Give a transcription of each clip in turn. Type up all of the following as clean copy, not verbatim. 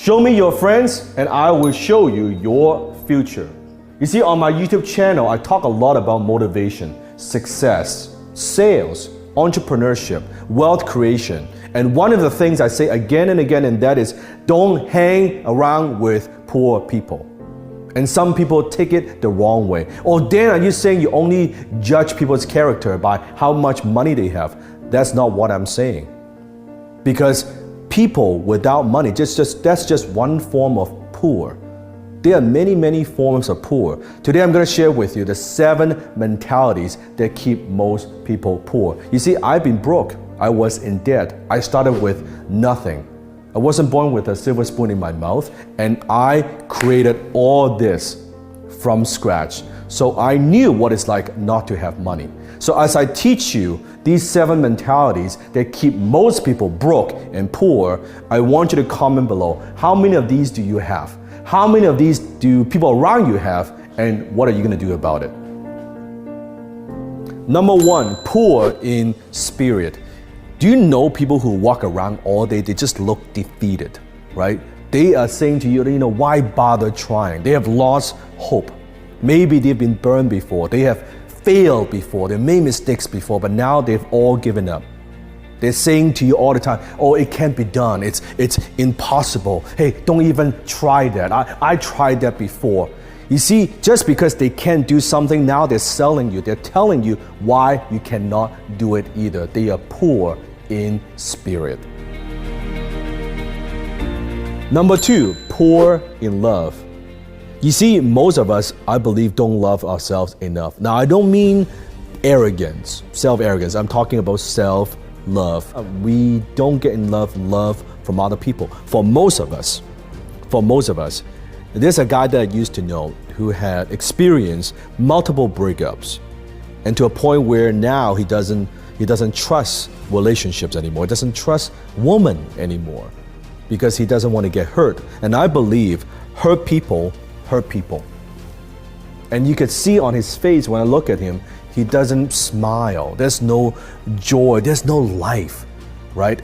Show me your friends and I will show you your future. You see, on my YouTube channel, I talk a lot about motivation, success, sales, entrepreneurship, wealth creation. And one of the things I say again and again, and that is don't hang around with poor people. And some people take it the wrong way. Oh, Dan, are you saying you only judge people's character by how much money they have? That's not what I'm saying. Because people without money, that's just one form of poor. There are many, many forms of poor. Today I'm going to share with you the 7 mentalities that keep most people poor. You see, I've been broke. I was in debt. I started with nothing. I wasn't born with a silver spoon in my mouth, and I created all this from scratch. So I knew what it's like not to have money. So as I teach you these 7 mentalities that keep most people broke and poor, I want you to comment below. How many of these do you have? How many of these do people around you have? And what are you going to do about it? Number 1, poor in spirit. Do you know people who walk around all day, they just look defeated, right? They are saying to you, why bother trying? They have lost hope. Maybe they've been burned before. They have failed before. They made mistakes before, but now they've all given up. They're saying to you all the time, oh, it can't be done. It's impossible. Hey, don't even try that. I tried that before. You see, just because they can't do something, now they're selling you. They're telling you why you cannot do it either. They are poor in spirit. Number 2, poor in love. You see, most of us, I believe, don't love ourselves enough. Now, I don't mean arrogance, self-arrogance. I'm talking about self-love. We don't get in love from other people. For most of us, there's a guy that I used to know who had experienced multiple breakups, and to a point where now he doesn't trust relationships anymore. He doesn't trust women anymore because he doesn't want to get hurt. And I believe hurt people hurt people. And you could see on his face when I look at him, he doesn't smile. There's no joy. There's no life, right?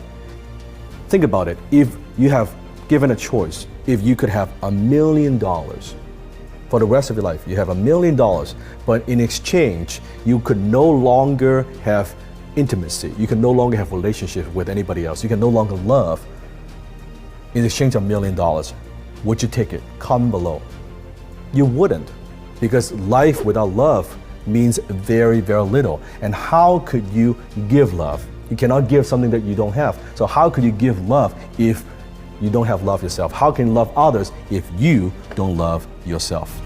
Think about it. If you have given a choice, if you could have $1 million for the rest of your life, you have $1 million, but in exchange, you could no longer have intimacy. You can no longer have relationship with anybody else. You can no longer love. In exchange of $1 million, would you take it? Comment below. You wouldn't, because life without love means very, very little. And how could you give love? You cannot give something that you don't have. So how could you give love if you don't have love yourself? How can you love others if you don't love yourself?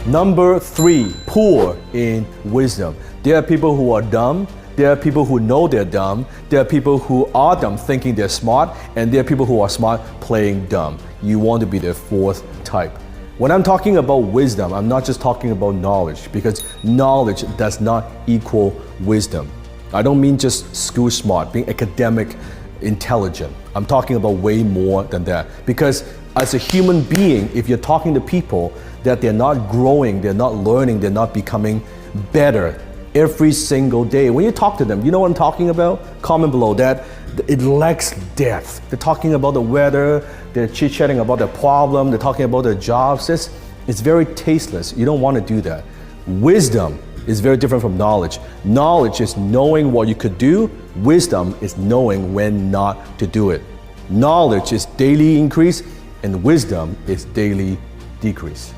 Number 3, poor in wisdom. There are people who are dumb. There are people who know they're dumb. There are people who are dumb thinking they're smart. And there are people who are smart playing dumb. You want to be the 4th type. When I'm talking about wisdom, I'm not just talking about knowledge, because knowledge does not equal wisdom. I don't mean just school smart, being academic intelligent. I'm talking about way more than that. Because as a human being, if you're talking to people that they're not growing, they're not learning, they're not becoming better every single day, when you talk to them, you know what I'm talking about? Comment below that. It lacks depth. They're talking about the weather, they're chit-chatting about their problem, they're talking about their jobs. It's very tasteless. You don't want to do that. Wisdom is very different from knowledge. Knowledge is knowing what you could do. Wisdom is knowing when not to do it. Knowledge is daily increase, and wisdom is daily decrease.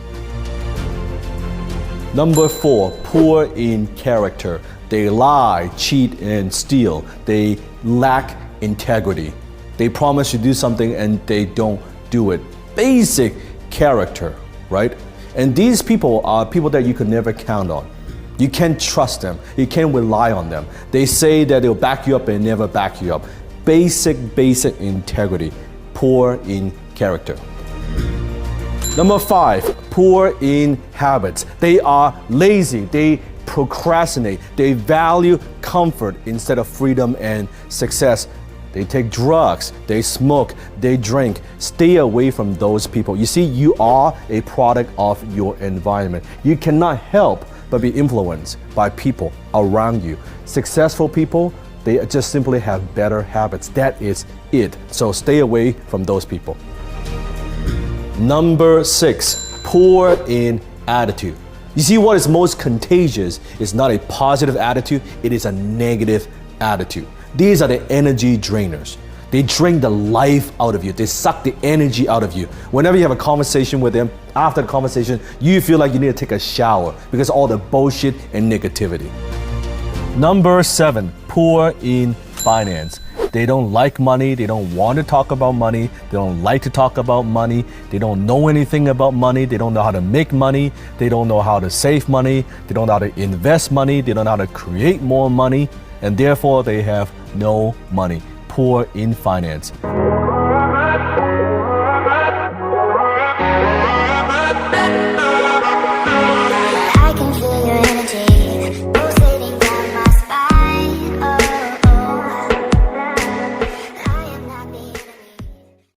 Number 4, poor in character. They lie, cheat, and steal. They lack integrity. They promise to do something and they don't do it. Basic character, right? And these people are people that you could never count on. You can't trust them. You can't rely on them. They say that they'll back you up and never back you up. Basic integrity. Poor in character. Number 5, poor in habits. They are lazy. They procrastinate. They value comfort instead of freedom and success. They take drugs, they smoke, they drink. Stay away from those people. You see, you are a product of your environment. You cannot help but be influenced by people around you. Successful people, They just simply have better habits. That is it. So stay away from those people. Number 6, poor in attitude. You see, what is most contagious is not a positive attitude, it is a negative attitude. These are the energy drainers. They drain the life out of you. They suck the energy out of you. Whenever you have a conversation with them, after the conversation, you feel like you need to take a shower because of all the bullshit and negativity. Number 7, poor in finance. They don't like money. They don't want to talk about money. They don't like to talk about money. They don't know anything about money. They don't know how to make money. They don't know how to save money. They don't know how to invest money. They don't know how to create more money. And therefore, they have no money. Poor in finance.